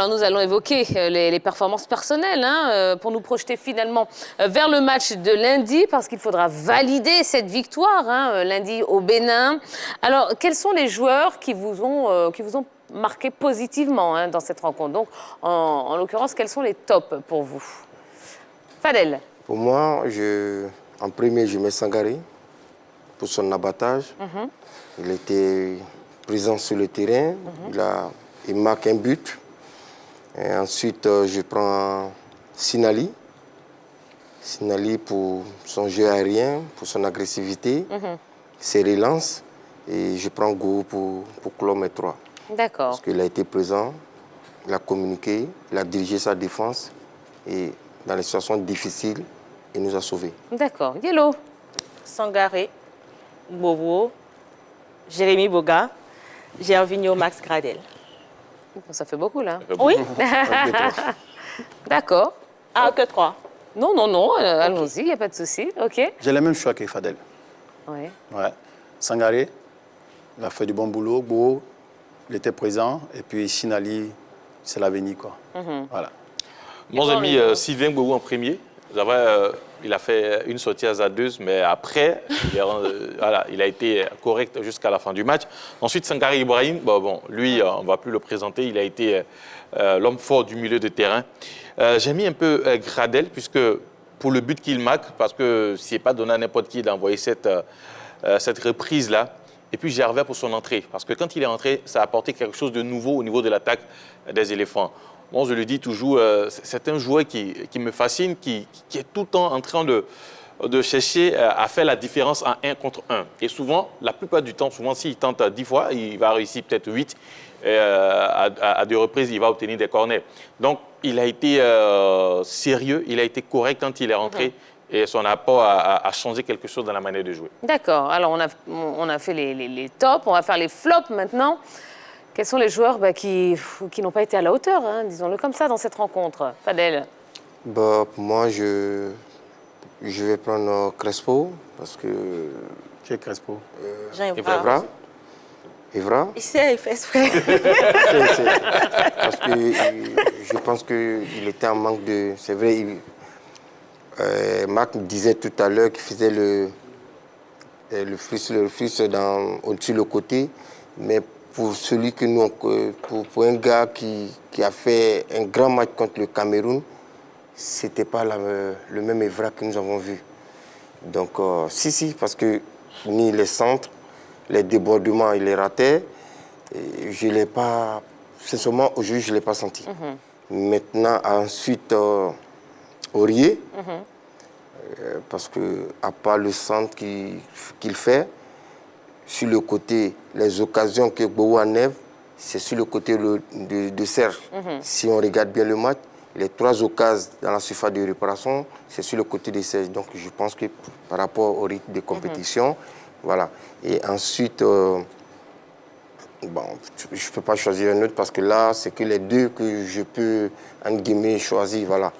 Alors nous allons évoquer les performances personnelles pour nous projeter finalement vers le match de lundi parce qu'il faudra valider cette victoire lundi au Bénin. Alors quels sont les joueurs qui vous ont marqué positivement dans cette rencontre? Donc en l'occurrence, quels sont les tops pour vous? Fadel. Pour moi, en premier, je mets Sangaré pour son abattage. Il était présent sur le terrain, il marque un but. Et ensuite, je prends Sinali. Sinali pour son jeu aérien, pour son agressivité, ses relances. Et je prends Go pour clore mes 3. D'accord. Parce qu'il a été présent, il a communiqué, il a dirigé sa défense. Et dans les situations difficiles, il nous a sauvés. D'accord. Yellow. Sangaré, Bobo, Jérémy Boga, Gervinho, Max Gradel. Ça fait beaucoup, là. Oui. D'accord. Ah, que 3. Non, allons-y, il n'y a pas de souci. OK. J'ai le même choix que Fadel. Oui. Ouais. Sangaré, il a fait du bon boulot. Bo, il était présent. Et puis Sinali, c'est l'avenir, quoi. Voilà. Moi, j'ai mis Sylvain Gbagbo en premier. Il a fait une sortie hasardeuse, mais après, il a été correct jusqu'à la fin du match. Ensuite, Sangaré Ibrahim, lui, on ne va plus le présenter. Il a été l'homme fort du milieu de terrain. J'ai mis un peu Gradel, puisque pour le but qu'il marque, parce que ce n'est pas donné à n'importe qui d'envoyer cette reprise-là. Et puis Gervais pour son entrée, parce que quand il est entré, ça a apporté quelque chose de nouveau au niveau de l'attaque des éléphants. Moi, je le dis toujours, c'est un joueur qui me fascine, qui est tout le temps en train de chercher à faire la différence en 1 contre 1. Et souvent, la plupart du temps, s'il tente 10 fois, il va réussir peut-être 8. À 2 reprises, il va obtenir des corners. Donc, il a été sérieux, il a été correct quand il est rentré. Et son apport a changé quelque chose dans la manière de jouer. D'accord. Alors, on a fait les tops, on va faire les flops maintenant. Quels sont les joueurs qui n'ont pas été à la hauteur, disons-le comme ça, dans cette rencontre? Fadel. Pour moi, je vais prendre Crespo, parce que... Qui est Crespo? Jean-Evra. Evra. Il sait, il fait exprès. Parce que je pense qu'il était en manque de... C'est vrai, Marc disait tout à l'heure qu'il faisait le refus au-dessus le côté, mais pour celui que nous, pour un gars qui a fait un grand match contre le Cameroun, c'était pas le même Evra que nous avons vu. Donc, si, parce que ni les centres, les débordements, il les ratait. Et je ne l'ai pas, sincèrement, aujourd'hui, je ne l'ai pas senti. Maintenant, ensuite, Aurier, parce que à part le centre qu'il fait, sur le côté, les occasions que Gbagbo enlève, c'est sur le côté de Serge. Si on regarde bien le match, les 3 occasions dans la surface de réparation, c'est sur le côté de Serge. Donc je pense que par rapport au rythme de compétition, voilà. Et ensuite, je ne peux pas choisir un autre parce que là, c'est que les 2 que je peux, entre guillemets, choisir, voilà.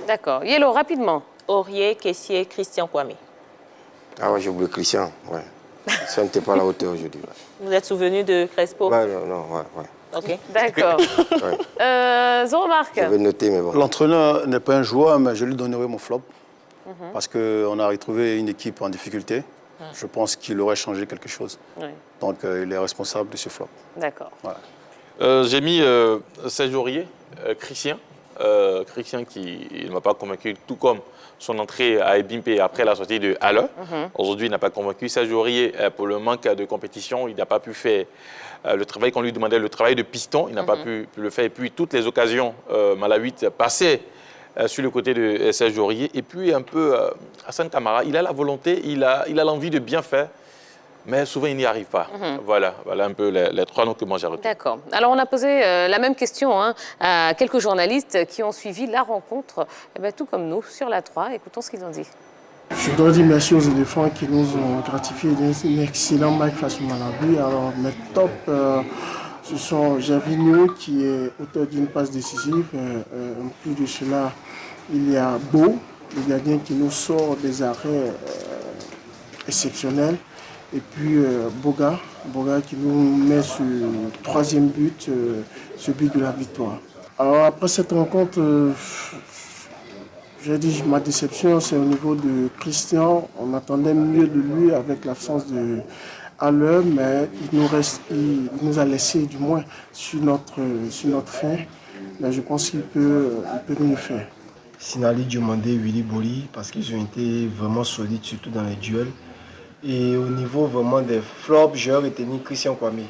D'accord. Yellow, rapidement. Aurier, Kessié, Christian Kwame. Ah ouais, j'ai oublié Christian, ouais. Ça n'était pas à la hauteur aujourd'hui. Ouais. Vous êtes souvenu de Crespo? Ouais. OK. D'accord. Zoro-Marc. J'avais noté, mais bon. L'entraîneur n'est pas un joueur, mais je lui donnerai mon flop. Parce qu'on a retrouvé une équipe en difficulté. Je pense qu'il aurait changé quelque chose. Oui. Donc, il est responsable de ce flop. D'accord. Voilà. J'ai mis Serge Aurier, Christian. Christian qui ne m'a pas convaincu, tout comme son entrée à Ebimpe après la sortie de Halle. Aujourd'hui, il n'a pas convaincu. Serge Aurier, pour le manque de compétition, il n'a pas pu faire le travail qu'on lui demandait, le travail de piston. Il n'a pas pu le faire. Et puis, toutes les occasions, Malawites passaient sur le côté de Serge Aurier. Et puis, un peu, Hassan Kamara, il a la volonté, il a l'envie de bien faire. Mais souvent, il n'y arrive pas. Voilà un peu les 3 noms que moi j'ai retenus. D'accord. Alors, on a posé la même question à quelques journalistes qui ont suivi la rencontre, tout comme nous, sur la 3. Écoutons ce qu'ils ont dit. Je voudrais dire merci aux éléphants qui nous ont gratifié d'un excellent match face au Malawi. Alors, mes tops, ce sont Gervinho qui est auteur d'une passe décisive. En plus de cela, il y a Bo, le gardien qui nous sort des arrêts exceptionnels. Et puis Boga qui nous met sur le 3e but, ce but de la victoire. Alors après cette rencontre, j'ai dit ma déception, c'est au niveau de Christian. On attendait mieux de lui avec l'absence de Haller, mais il nous a laissé du moins sur notre fin. Mais je pense qu'il peut mieux faire. Sinali Diomandé, Willy Boli, parce qu'ils ont été vraiment solides, surtout dans les duels. Et au niveau vraiment des flops, j'ai retenu Christian Kwame,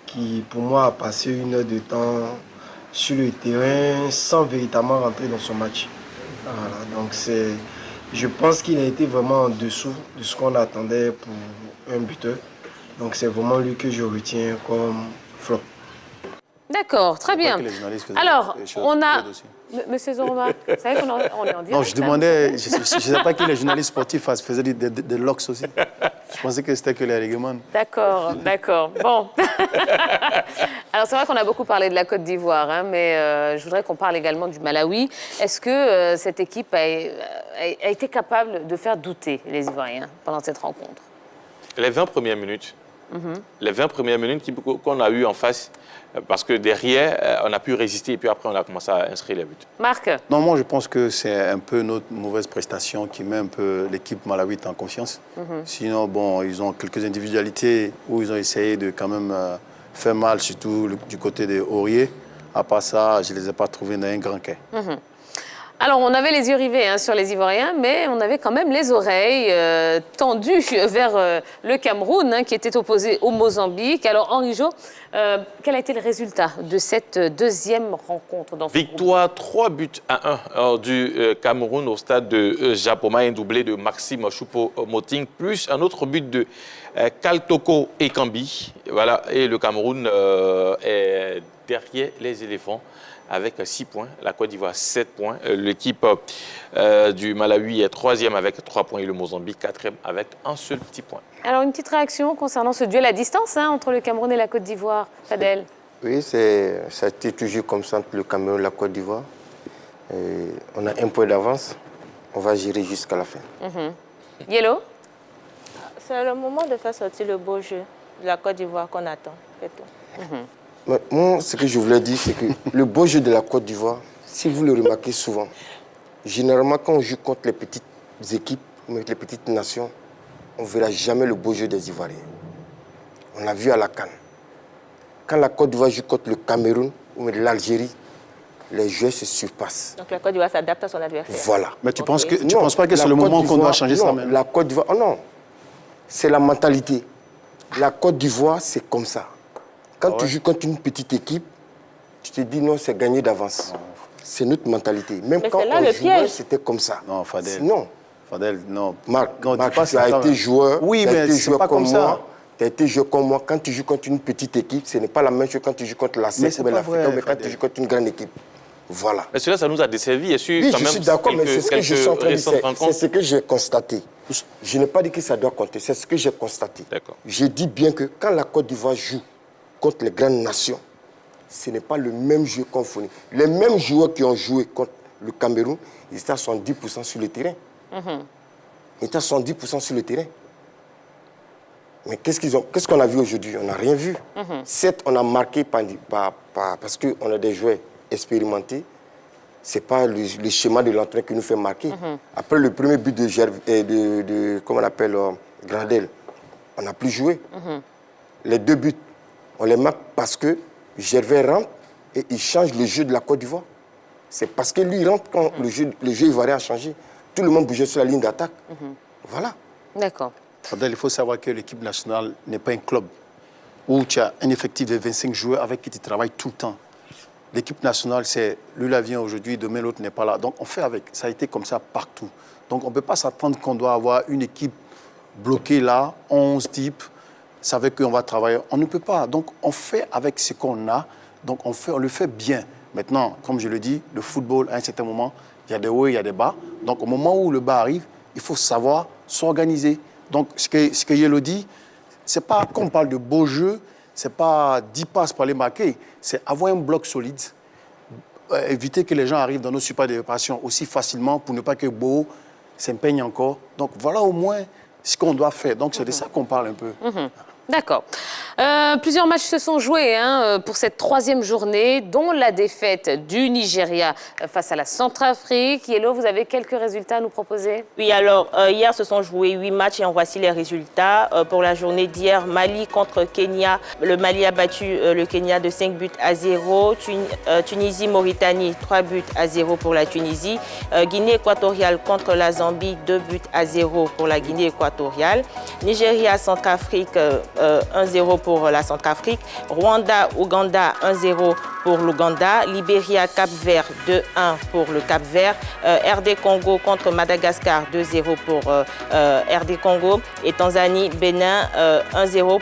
qui pour moi a passé 1 heure de temps sur le terrain sans véritablement rentrer dans son match. Voilà, donc je pense qu'il a été vraiment en dessous de ce qu'on attendait pour un buteur. Donc c'est vraiment lui que je retiens comme flop. D'accord, très bien. Alors, on a... Monsieur Zoroma, vous savez qu'on est en direct. Non, je demandais, je ne savais pas que les journalistes sportifs faisaient des locks aussi. Je pensais que c'était que les règlements. D'accord, d'accord. Bon. Alors, c'est vrai qu'on a beaucoup parlé de la Côte d'Ivoire, hein, mais je voudrais qu'on parle également du Malawi. Est-ce que cette équipe a été capable de faire douter les Ivoiriens pendant cette rencontre? Les 20 premières minutes. Les 20 premières minutes qu'on a eues en face, parce que derrière, on a pu résister et puis après, on a commencé à inscrire les buts. Marc? Non, moi, je pense que c'est un peu notre mauvaise prestation qui met un peu l'équipe malawite en confiance. Sinon, bon, ils ont quelques individualités où ils ont essayé de quand même faire mal, surtout du côté des Aurier. À part ça, je ne les ai pas trouvés dans un grand quai. Alors, on avait les yeux rivés hein, sur les Ivoiriens, mais on avait quand même les oreilles tendues vers le Cameroun, hein, qui était opposé au Mozambique. Alors, Henri Jo, quel a été le résultat de cette deuxième rencontre dans ce Victoire 3-1 du Cameroun au stade de Japoma, un doublé de Maxime Choupo-Moting, plus un autre but de Kaltoko Ekambi. Voilà, et le Cameroun est derrière les éléphants avec 6 points, la Côte d'Ivoire 7 points, l'équipe du Malawi est 3e avec 3 points et le Mozambique 4e avec un seul petit point. Alors une petite réaction concernant ce duel à distance hein, entre le Cameroun et la Côte d'Ivoire, Fadel? Oui, ça a été toujours comme ça entre le Cameroun et la Côte d'Ivoire. On a 1 point d'avance, on va gérer jusqu'à la fin. Yellow? C'est le moment de faire sortir le beau jeu de la Côte d'Ivoire qu'on attend, c'est tout. Moi, ce que je voulais dire, c'est que le beau jeu de la Côte d'Ivoire, si vous le remarquez souvent, généralement, quand on joue contre les petites équipes, les petites nations, on ne verra jamais le beau jeu des Ivoiriens. On l'a vu à la CAN. Quand la Côte d'Ivoire joue contre le Cameroun ou l'Algérie, les jeux se surpassent. Donc la Côte d'Ivoire s'adapte à son adversaire. Voilà. Mais tu penses pas que c'est le moment qu'on doit changer ça même? La Côte d'Ivoire, oh non, c'est la mentalité. La Côte d'Ivoire, c'est comme ça. Quand tu joues contre une petite équipe, tu te dis non, c'est gagné d'avance. C'est notre mentalité. Même quand on jouait, c'était comme ça. Non, Fadel. Non. Fadel, non. Marc, tu as été joueur. Oui, mais c'est pas comme ça. Tu as été joueur comme moi. Quand tu joues contre une petite équipe, ce n'est pas la même chose quand tu joues contre la SEC ou l'Afrique, mais quand tu joues contre une grande équipe. Voilà. Mais cela, ça nous a desservi. Oui, je suis d'accord, mais c'est ce que je suis en train de dire. C'est ce que j'ai constaté. Je n'ai pas dit que ça doit compter, c'est ce que j'ai constaté. Je dis bien que quand la Côte d'Ivoire joue contre les grandes nations, ce n'est pas le même jeu qu'on fournit. Les mêmes joueurs qui ont joué contre le Cameroun, ils étaient à 70% sur le terrain. Ils étaient à 70% sur le terrain. Mais qu'est-ce qu'on a vu aujourd'hui? On n'a rien vu. Certes, on a marqué parce qu'on a des joueurs expérimentés. Ce n'est pas le schéma de l'entraîneur qui nous fait marquer. Après le premier but de comment on appelle, Gradel, on n'a plus joué. Les 2 buts, on les marque parce que Gervais rentre et il change le jeu de la Côte d'Ivoire. C'est parce que lui rentre quand le jeu ivoirien a changé. Tout le monde bougeait sur la ligne d'attaque. Voilà. D'accord. Fadel, il faut savoir que l'équipe nationale n'est pas un club où tu as un effectif de 25 joueurs avec qui tu travailles tout le temps. L'équipe nationale, c'est lui là vient aujourd'hui, demain l'autre n'est pas là. Donc on fait avec. Ça a été comme ça partout. Donc on ne peut pas s'attendre qu'on doit avoir une équipe bloquée là, 11 types. Savait qu'on va travailler. On ne peut pas. Donc, on fait avec ce qu'on a. Donc, on le fait bien. Maintenant, comme je le dis, le football, à un certain moment, il y a des hauts et il y a des bas. Donc, au moment où le bas arrive, il faut savoir s'organiser. Donc, ce que Yellow dit, ce n'est pas, quand on parle de beau jeu, ce n'est pas 10 passes pour aller marquer. C'est avoir un bloc solide. Éviter que les gens arrivent dans nos super de réparation aussi facilement pour ne pas que Beau s'imprègne encore. Donc, voilà au moins ce qu'on doit faire. Donc, c'est de ça qu'on parle un peu. D'accord. Plusieurs matchs se sont joués pour cette troisième journée, dont la défaite du Nigeria face à la Centrafrique. Yellow, vous avez quelques résultats à nous proposer? Oui, alors, hier se sont joués 8 matchs et en voici les résultats. Pour la journée d'hier, Mali contre Kenya. Le Mali a battu le Kenya de 5 buts à 0. Tunisie-Mauritanie, 3 buts à 0 pour la Tunisie. Guinée équatoriale contre la Zambie, 2 buts à 0 pour la Guinée équatoriale. Nigeria-Centrafrique, 1-0 pour la Centrafrique. Rwanda-Ouganda, 1-0 pour l'Ouganda. Libéria-Cap-Vert, 2-1 pour le Cap-Vert. RD-Congo contre Madagascar, 2-0 pour RD-Congo. Et Tanzanie-Bénin, 1-0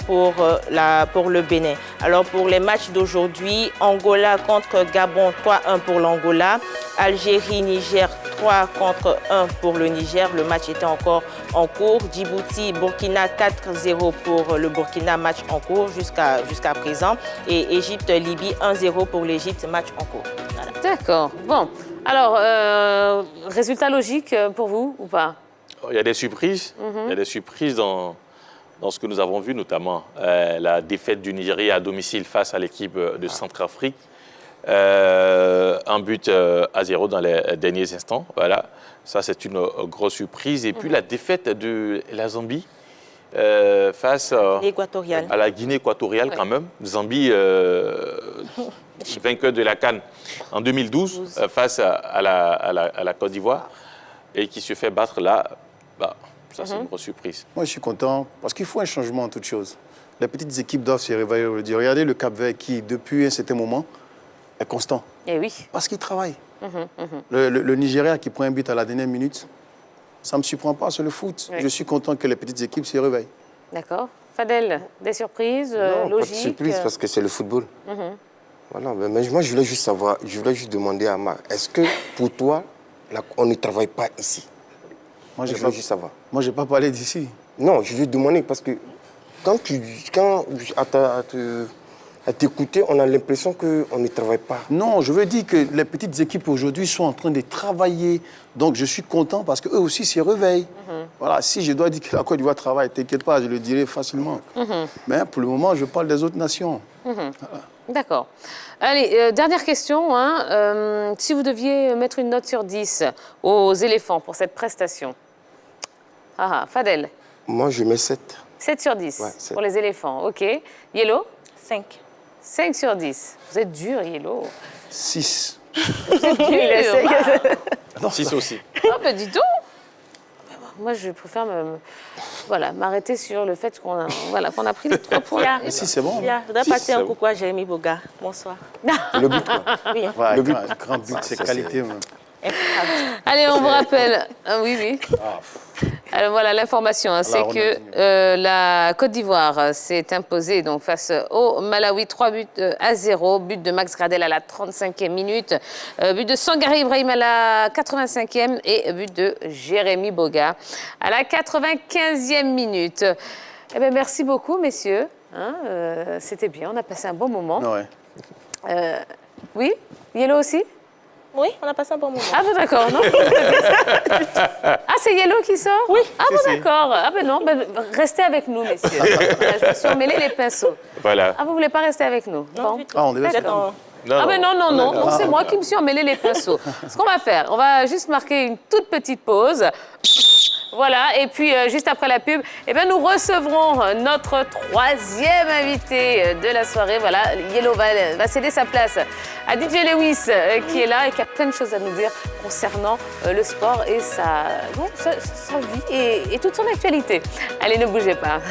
pour le Bénin. Alors pour les matchs d'aujourd'hui, Angola contre Gabon, 3-1 pour l'Angola. Algérie-Niger, 3 contre 1 pour le Niger. Le match était encore en cours. Djibouti-Burkina, 4-0 pour le Burkina, match en cours jusqu'à présent. Et Égypte-Libye, 1-0 pour l'Égypte, match en cours. Voilà. D'accord. Bon. Alors, résultat logique pour vous ou pas? Il y a des surprises. Il y a des surprises dans ce que nous avons vu, notamment la défaite du Nigeria à domicile face à l'équipe de Centrafrique. Un but à 0 dans les derniers instants. Voilà. Ça, c'est une grosse surprise. Et puis, la défaite de la Zambie face à la Guinée équatoriale, quand même. Zambie, vainqueur de la CAN en 2012, face à la Côte d'Ivoire, et qui se fait battre là. Bah, ça, c'est une grosse surprise. Moi, je suis content parce qu'il faut un changement en toute chose. Les petites équipes doivent se réveiller aujourd'hui. Regardez le Cap-Vert qui, depuis un certain moment, est constant. Eh oui. Parce qu'il travaille. Le Nigeria qui prend un but à la dernière minute, ça ne me surprend pas sur le foot. Oui. Je suis content que les petites équipes se réveillent. D'accord. Fadel, des surprises non, logiques? Pas de surprise parce que c'est le football. Voilà, mais moi, je voulais juste savoir, je voulais juste demander à Marc, est-ce que pour toi, on ne travaille pas ici? Moi, je voulais juste savoir. Moi, je n'ai pas parlé d'ici. Non, je veux demander parce que à t'écouter, on a l'impression qu'on ne travaille pas. Non, je veux dire que les petites équipes aujourd'hui sont en train de travailler. Donc, je suis content parce qu'eux aussi se réveillent. Voilà, si je dois dire que la Côte d'Ivoire travaille, t'inquiète pas, je le dirai facilement. Mais pour le moment, je parle des autres nations. Voilà. D'accord. Allez, dernière question. Si vous deviez mettre une note sur 10 aux éléphants pour cette prestation. Fadel? Moi, je mets 7. 7 sur 10 ouais, 7. Pour les éléphants. OK. Yellow? 5. 5 sur 10. Vous êtes dur, Yellow. 6. Vous êtes dur. Non, 6 aussi. Ah, ben dis donc. Moi, je préfère m'arrêter sur le fait qu'on a pris les 3 points. Si, c'est bon. Je voudrais passer un coucou à Jérémy Boga. Bonsoir. Le but, quoi. Oui. Ouais, le grand but, c'est qualité. Allez, on vous rappelle. Oui. Alors voilà, l'information, c'est que la Côte d'Ivoire s'est imposée donc, face au Malawi, 3 buts à 0. But de Max Gradel à la 35e minute. But de Sangaré Ibrahim à la 85e et but de Jérémy Boga à la 95e minute. Eh bien, merci beaucoup, messieurs. C'était bien, on a passé un bon moment. Ouais. Oui, Yellow aussi? Oui, on a passé un bon moment. Ah bon, d'accord, non? C'est Yellow qui sort? Oui. Ah bon, d'accord. Ah ben non, restez avec nous, messieurs. Je me suis emmêlé les pinceaux. Voilà. Ah, vous voulez pas rester avec nous? Non, Bon. On devait Non, c'est moi qui me suis emmêlé les pinceaux. Ce qu'on va faire, on va juste marquer une toute petite pause. Voilà, et puis juste après la pub, nous recevrons notre 3e invité de la soirée. Voilà, Yellow va céder sa place à DJ Lewis qui est là et qui a plein de choses à nous dire concernant le sport et sa vie et toute son actualité. Allez, ne bougez pas.